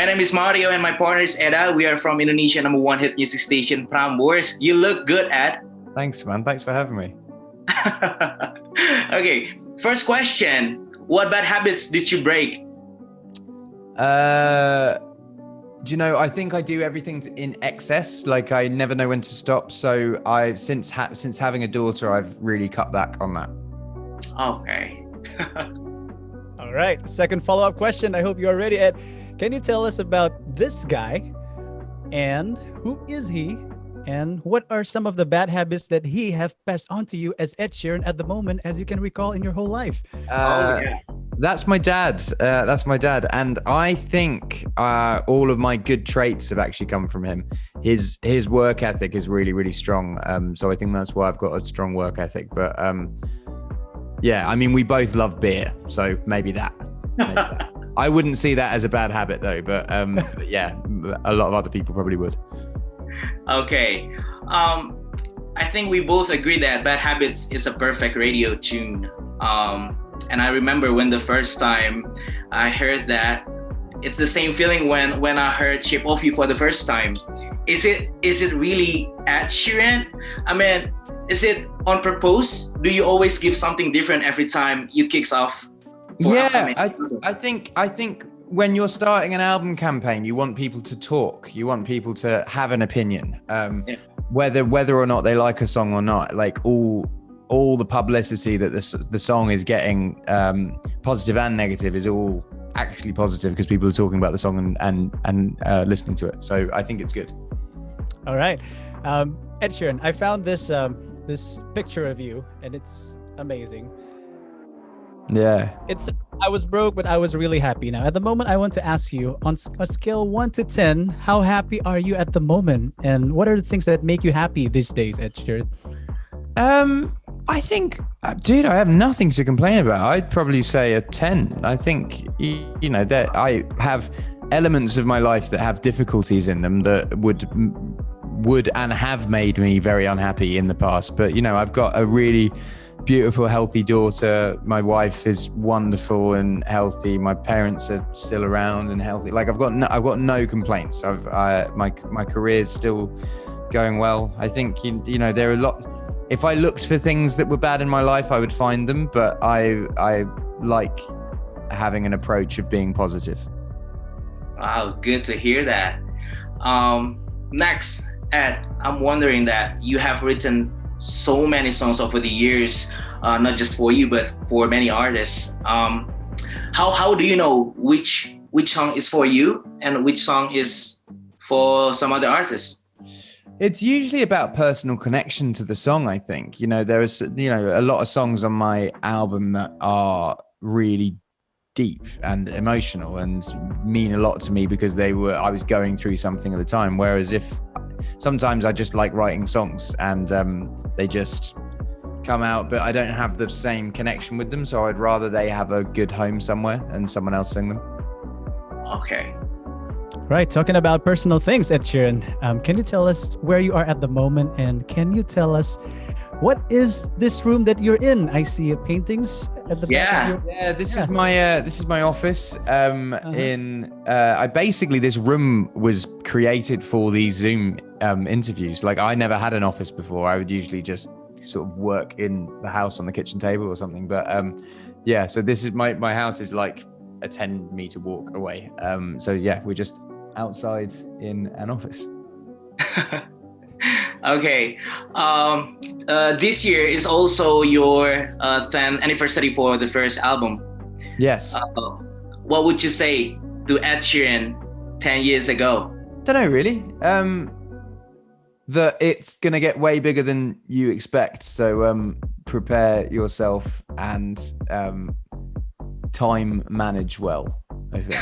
My name is Mario and my partner is Eda. We are from Indonesia #1 hit music station Prambors. You look good, Ed. Thanks, man. Thanks for having me. Okay, first question. What bad habits did you break? Do you know, I think I do everything in excess. Like I never know when to stop. So since having a daughter, I've really cut back on that. Okay. All right. Second follow-up question. I hope you are ready, Ed. Can you tell us about this guy and who is he? And what are some of the bad habits that he have passed on to you as Ed Sheeran at the moment, as you can recall in your whole life? That's my dad. That's my dad. And I think all of my good traits have actually come from him. His work ethic is really, really strong. So I think that's why I've got a strong work ethic. But yeah, I mean, we both love beer. So maybe that. I wouldn't see that as a bad habit though. But yeah, a lot of other people probably would. Okay. I think we both agree that Bad Habits is a perfect radio tune. And I remember when the first time I heard that, it's the same feeling when I heard Shape of You for the first time. Is it really Ed Sheeran? I mean, is it on purpose? Do you always give something different every time you kicks off? Yeah, I think when you're starting an album campaign, you want people to talk. You want people to have an opinion, whether or not they like a song or not. Like all the publicity that the song is getting, positive and negative, is all actually positive because people are talking about the song and listening to it. So I think it's good. All right, Ed Sheeran, I found this picture of you, and it's amazing. Yeah. I was broke, but I was really happy. Now, at the moment, I want to ask you, on a scale 1 to 10, how happy are you at the moment? And what are the things that make you happy these days, Ed Sheeran? I think, dude, I have nothing to complain about. I'd probably say a 10. I think, you know, that I have elements of my life that have difficulties in them that would and have made me very unhappy in the past. But, you know, I've got a really beautiful, healthy daughter. My wife is wonderful and healthy. My parents are still around and healthy. Like I've got no complaints. My career is still going well. I think you know there are a lot. If I looked for things that were bad in my life, I would find them. But I like having an approach of being positive. Wow, good to hear that. Next, Ed, I'm wondering that you have written so many songs over the years, not just for you, but for many artists. How do you know which song is for you and which song is for some other artists? It's usually about personal connection to the song, I think. You know, there is, you know, a lot of songs on my album that are really deep and emotional and mean a lot to me because I was going through something at the time. Whereas sometimes I just like writing songs and they just come out, but I don't have the same connection with them. So I'd rather they have a good home somewhere and someone else sing them. Okay. Right. Talking about personal things, Ed Sheeran, can you tell us where you are at the moment? And can you tell us what is this room that you're in? I see paintings at the back. This is my office. This room was created for these Zoom interviews. Like I never had an office before. I would usually just sort of work in the house on the kitchen table or something. But so this is my house is like a 10-meter walk away. So yeah, we're just outside in an office. Okay. This year is also your 10th anniversary for the first album. Yes. What would you say to Ed Sheeran 10 years ago? Don't know really. That it's gonna get way bigger than you expect. So prepare yourself and time manage well, I think.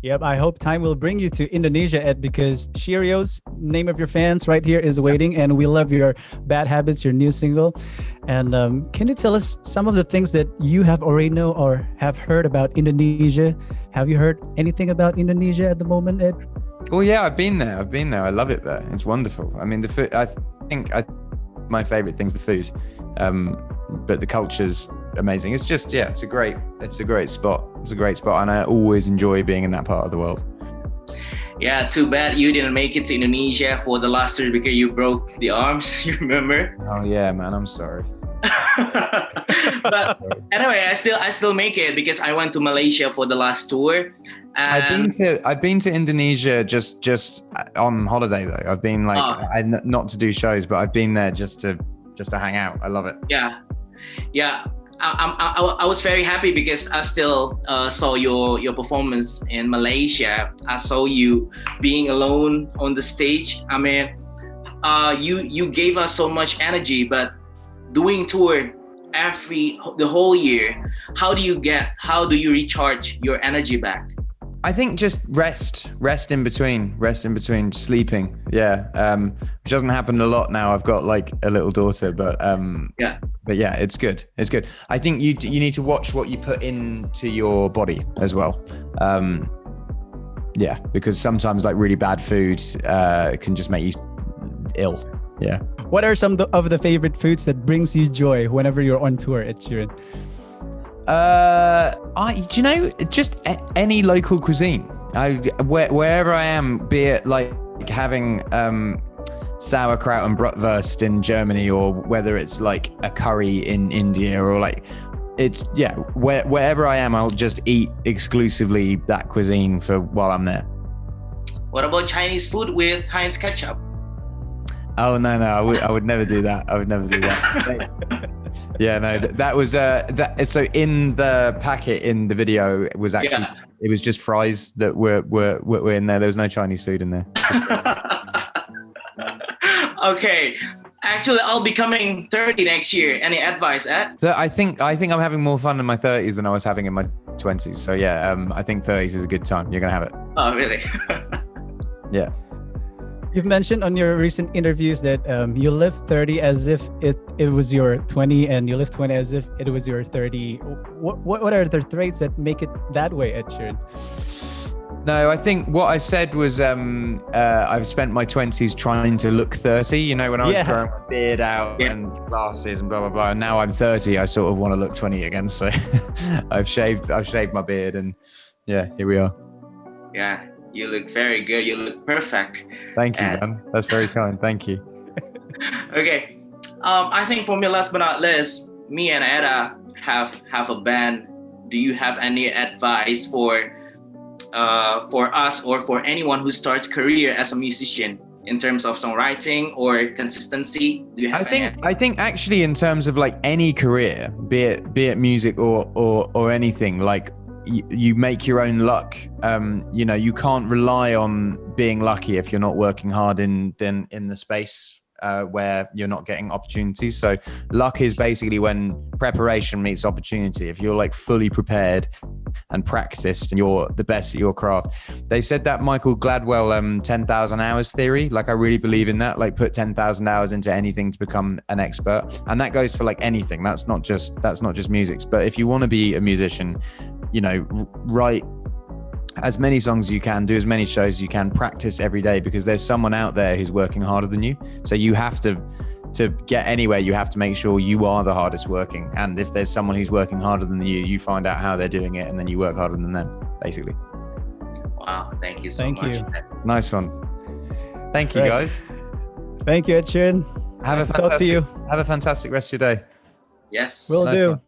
Yep, I hope time will bring you to Indonesia, Ed, because Cheerios, name of your fans right here, is waiting, and we love your Bad Habits, your new single. And can you tell us some of the things that you have already know or have heard about Indonesia? Have you heard anything about Indonesia at the moment, Ed? Well, yeah, I've been there. I love it there. It's wonderful. I mean, the food, I think my favorite thing's the food. But the culture's amazing. It's just, it's a great spot. It's a great spot, and I always enjoy being in that part of the world. Yeah, too bad you didn't make it to Indonesia for the last tour because you broke the arms. You remember? Oh yeah, man, I'm sorry. But anyway, I still make it because I went to Malaysia for the last tour. I've been to Indonesia just on holiday though. I've been not to do shows, but I've been there just to hang out. I love it. Yeah. I was very happy because I still saw your performance in Malaysia. I saw you being alone on the stage. I mean, you gave us so much energy, but doing tour the whole year, how do you recharge your energy back? I think just rest in between sleeping. Yeah. Which doesn't happen a lot now. I've got like a little daughter, but yeah, it's good. I think you need to watch what you put into your body as well. Yeah, because sometimes like really bad food can just make you ill. Yeah. What are some of the favorite foods that brings you joy whenever you're on tour, Ed Sheeran? Just any local cuisine. Wherever I am, be it like having sauerkraut and bratwurst in Germany, or whether it's like a curry in India, or like wherever I am, I'll just eat exclusively that cuisine while I'm there. What about Chinese food with Heinz ketchup? Oh no, I would never do that. I would never do that. Yeah, no, that was that. So in the packet in the video, it was actually it was just fries that were in there. There was no Chinese food in there. Okay, actually, I'll be coming 30 next year. Any advice, Ed? I think I'm having more fun in my 30s than I was having in my 20s. So yeah, I think 30s is a good time. You're gonna have it. Oh, really? Yeah. You've mentioned on your recent interviews that you live 30 as if it was your 20, and you live 20 as if it was your 30. What are the traits that make it that way, Ed Sheeran? No, I think what I said was I've spent my 20s trying to look 30. You know, when I was growing my beard out and glasses and blah blah blah. And now I'm 30, I sort of want to look 20 again. So I've shaved my beard, and yeah, here we are. Yeah. You look very good. You look perfect. Thank you, man. That's very kind. Thank you. Okay. I think for me, last but not least, me and Eda have a band. Do you have any advice for us or for anyone who starts career as a musician in terms of songwriting or consistency? Do you have I think actually in terms of like any career, be it music or anything, like you make your own luck. You can't rely on being lucky if you're not working hard in the space where you're not getting opportunities. So luck is basically when preparation meets opportunity. If you're like fully prepared and practiced and you're the best at your craft. They said that Michael Gladwell 10,000 hours theory. Like I really believe in that. Like put 10,000 hours into anything to become an expert, and that goes for like anything. That's not just music. But if you want to be a musician, write as many songs as you can, do as many shows as you can, practice every day, because there's someone out there who's working harder than you. So you have to get anywhere, you have to make sure you are the hardest working. And if there's someone who's working harder than you find out how they're doing it, and then you work harder than them, basically. Wow, thank you so much. Thank you. Nice one. Thank you, guys. Thank you, Ed Sheeran. Have a fantastic rest of your day. Yes. Will do.